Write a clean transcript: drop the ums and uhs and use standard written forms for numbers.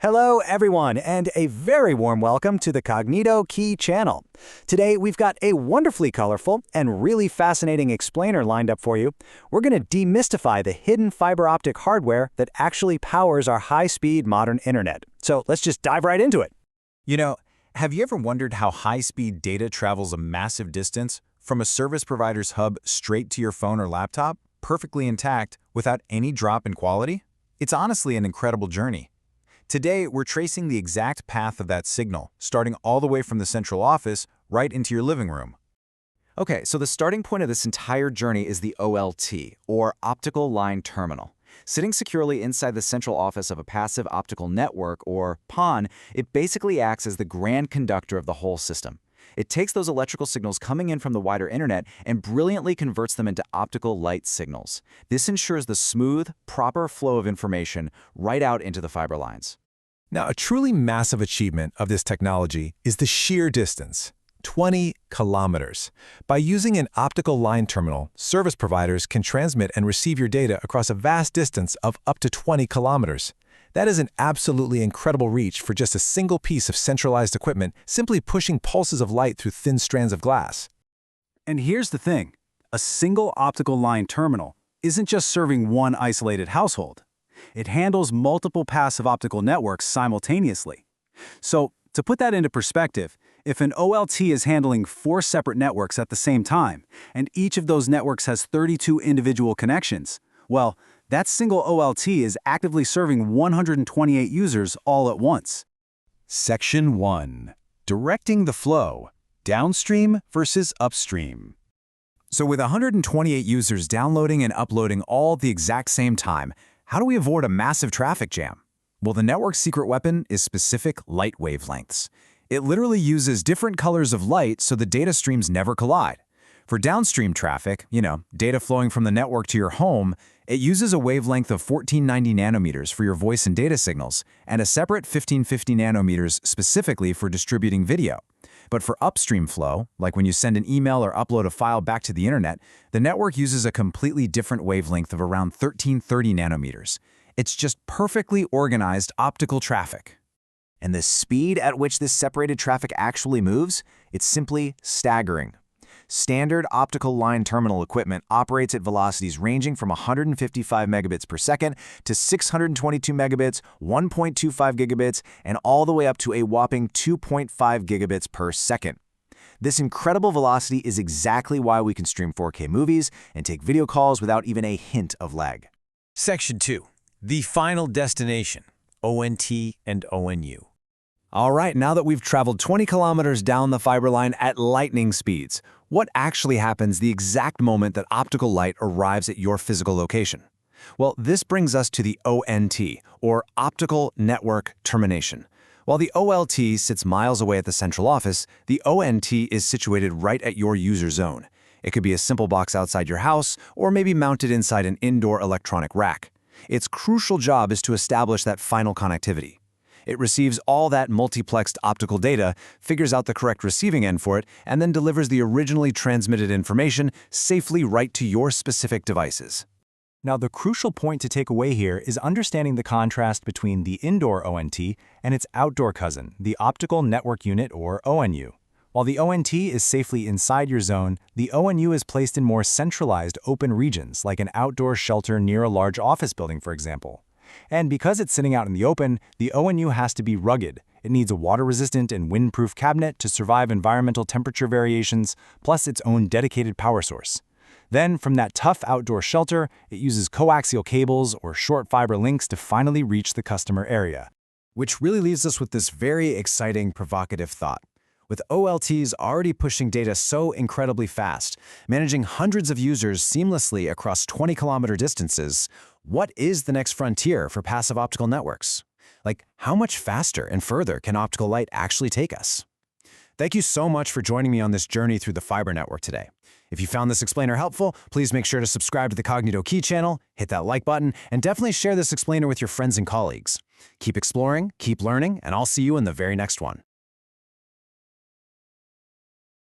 Hello, everyone, and a very warm welcome to the Kognito Key channel. Today, we've got a wonderfully colorful and really fascinating explainer lined up for you. We're going to demystify the hidden fiber optic hardware that actually powers our high-speed modern internet. So let's just dive right into it. Have you ever wondered how high-speed data travels a massive distance from a service provider's hub straight to your phone or laptop, perfectly intact, without any drop in quality? It's honestly an incredible journey. Today, we're tracing the exact path of that signal, starting all the way from the central office right into your living room. Okay, so the starting point of this entire journey is the OLT, or Optical Line Terminal. Sitting securely inside the central office of a passive optical network, or PON, it basically acts as the grand conductor of the whole system. It takes those electrical signals coming in from the wider internet and brilliantly converts them into optical light signals. This ensures the smooth, proper flow of information right out into the fiber lines. Now, a truly massive achievement of this technology is the sheer distance, 20 kilometers. By using an optical line terminal, service providers can transmit and receive your data across a vast distance of up to 20 kilometers. That is an absolutely incredible reach for just a single piece of centralized equipment simply pushing pulses of light through thin strands of glass. And here's the thing. A single optical line terminal isn't just serving one isolated household. It handles multiple passive optical networks simultaneously. So, to put that into perspective, if an OLT is handling 4 separate networks at the same time, and each of those networks has 32 individual connections, well, that single OLT is actively serving 128 users all at once. Section 1. Directing the flow, downstream versus upstream. So with 128 users downloading and uploading all at the exact same time, how do we avoid a massive traffic jam? Well, the network's secret weapon is specific light wavelengths. It literally uses different colors of light so the data streams never collide. For downstream traffic, data flowing from the network to your home, it uses a wavelength of 1490 nanometers for your voice and data signals, and a separate 1550 nanometers specifically for distributing video. But for upstream flow, like when you send an email or upload a file back to the internet, the network uses a completely different wavelength of around 1330 nanometers. It's just perfectly organized optical traffic. And the speed at which this separated traffic actually moves, it's simply staggering. Standard optical line terminal equipment operates at velocities ranging from 155 megabits per second to 622 megabits, 1.25 gigabits, and all the way up to a whopping 2.5 gigabits per second. This incredible velocity is exactly why we can stream 4K movies and take video calls without even a hint of lag. Section 2. The final destination, ONT and ONU. All right, now that we've traveled 20 kilometers down the fiber line at lightning speeds, what actually happens the exact moment that optical light arrives at your physical location? Well, this brings us to the ONT, or Optical Network Termination. While the OLT sits miles away at the central office, the ONT is situated right at your user zone. It could be a simple box outside your house, or maybe mounted inside an indoor electronic rack. Its crucial job is to establish that final connectivity. It receives all that multiplexed optical data, figures out the correct receiving end for it, and then delivers the originally transmitted information safely right to your specific devices. Now, the crucial point to take away here is understanding the contrast between the indoor ONT and its outdoor cousin, the Optical Network Unit, or ONU. While the ONT is safely inside your zone, the ONU is placed in more centralized open regions, like an outdoor shelter near a large office building, for example. And because it's sitting out in the open, the ONU has to be rugged. It needs a water-resistant and wind-proof cabinet to survive environmental temperature variations, plus its own dedicated power source. Then, from that tough outdoor shelter, it uses coaxial cables or short fiber links to finally reach the customer area. Which really leaves us with this very exciting, provocative thought. With OLTs already pushing data so incredibly fast, managing hundreds of users seamlessly across 20-kilometer distances, what is the next frontier for passive optical networks? Like, how much faster and further can optical light actually take us? Thank you so much for joining me on this journey through the fiber network today. If you found this explainer helpful, please make sure to subscribe to the Kognito Key channel, hit that like button, and definitely share this explainer with your friends and colleagues. Keep exploring, keep learning, and I'll see you in the very next one.